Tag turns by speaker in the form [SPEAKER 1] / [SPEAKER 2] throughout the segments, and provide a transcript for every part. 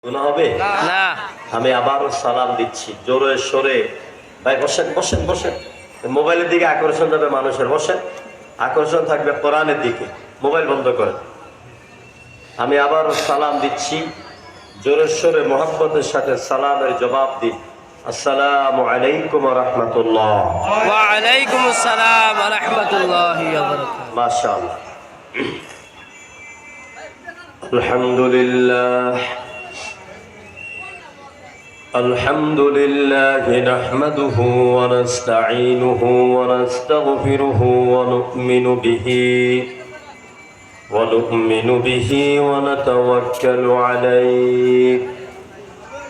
[SPEAKER 1] গুনাহ হবে
[SPEAKER 2] না।
[SPEAKER 1] আমি আবারও সালাম দিচ্ছি জোরে সোরে। ভাই বসেন বসেন বসেন। মোবাইলের দিকে আকর্ষণ যাবে মানুষের, বসেন। আকর্ষণ থাকবে কোরআনের দিকে। মোবাইল বন্ধ করেন। আমি আবারও সালাম দিচ্ছি জোরে সোরে, মোহাব্বতের সাথে সালামের জবাব দিন। আসসালামু আলাইকুম ওয়া রাহমাতুল্লাহ।
[SPEAKER 2] ওয়া আলাইকুম আসসালাম ওয়া রাহমাতুল্লাহি ওয়া বারাকাতুহু।
[SPEAKER 1] মাশাআল্লাহ। আলহামদুলিল্লাহ الحمد لله نحمده ونستعينه ونستغفره ونؤمن به ونتوكل عليه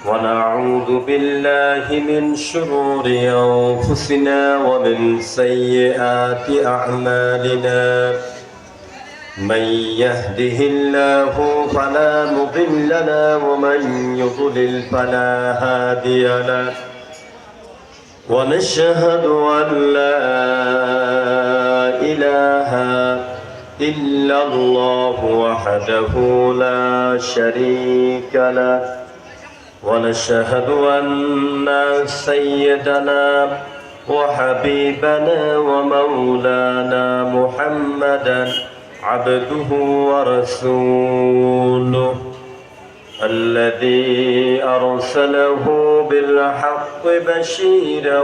[SPEAKER 1] ونعوذ بالله من شرور أنفسنا ومن سيئات أعمالنا من يهده الله فلا مضل له ومن يضلل فلا هادي له ونشهد أن لا إله إلا الله وحده لا شريك له ونشهد أن سيدنا وحبيبنا ومولانا محمدا عبده ورسوله الذي أرسله بالحق بشيرا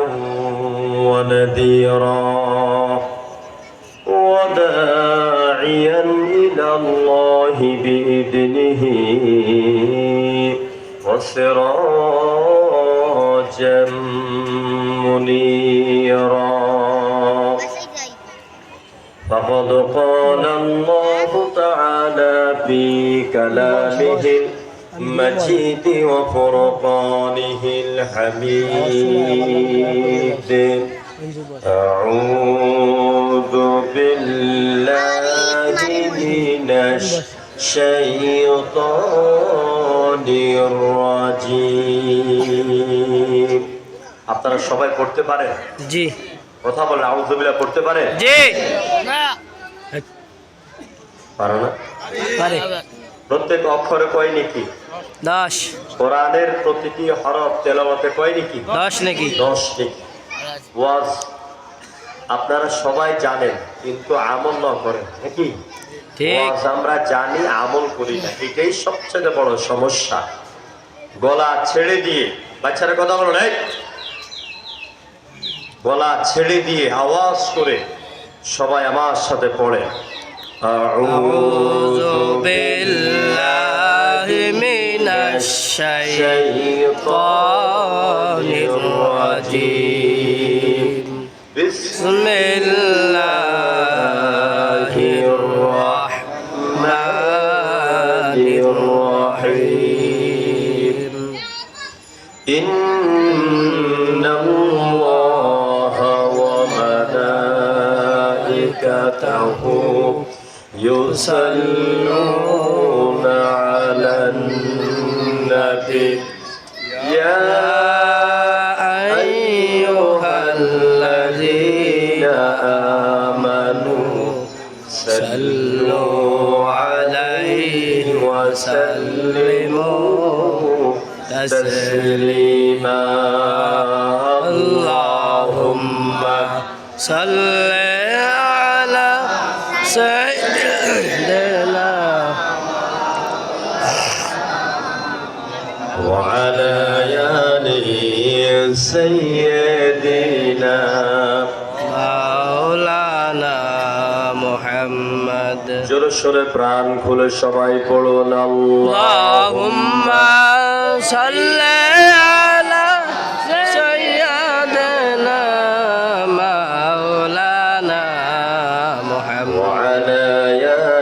[SPEAKER 1] ونذيرا وداعيا إلى الله بإذنه وسراجا منيرا. فقد قال الله تعالى في كلامه المجيد وفرقانه الحميد أعوذ بالله من الشيطان الرجيم. আপনারা সবাই পড়তে পারেন?
[SPEAKER 2] জি।
[SPEAKER 1] কথা বলেন, আউযু বিল্লাহ পড়তে পারে?
[SPEAKER 2] জি। না।
[SPEAKER 1] পারো না?
[SPEAKER 2] পারে।
[SPEAKER 1] প্রত্যেক অক্ষরে কয় নেকি?
[SPEAKER 2] 10।
[SPEAKER 1] কোরআনের প্রতিটি হরফ তেলাওয়াতে কয় নেকি?
[SPEAKER 2] 10 নাকি?
[SPEAKER 1] 10 নেকি। ওয়াজ আপনারা সবাই জানেন কিন্তু আমল না করেন নাকি?
[SPEAKER 2] ঠিক।
[SPEAKER 1] ওয়াজ আমরা জানি, আমল করি না, এটাই সবচেয়ে বড় সমস্যা। গলা ছেড়ে দিয়ে, বাচ্চারা কথা বলো না, গলা ছেড়ে দিয়ে আওয়াজ করে সবাই আমার সাথে পড়ে
[SPEAKER 2] আউযু বিল্লাহি মিনাশ শাইতানির রাজীম। বিসমিল্লাহির রাহমানির রাহিম। ইন্নাল্লাহা ওয়া মালাইকাতাহু يصلون على النبي يا أيها الذين آمنوا صلوا عليه وسلموا تسليما. اللهم صل على سيدنا وعلى آل سيدنا مولانا محمد. জোরে সোরে প্রাণ খুলে সবাই পড়ুন আল্লাহুম্মা সাল্লি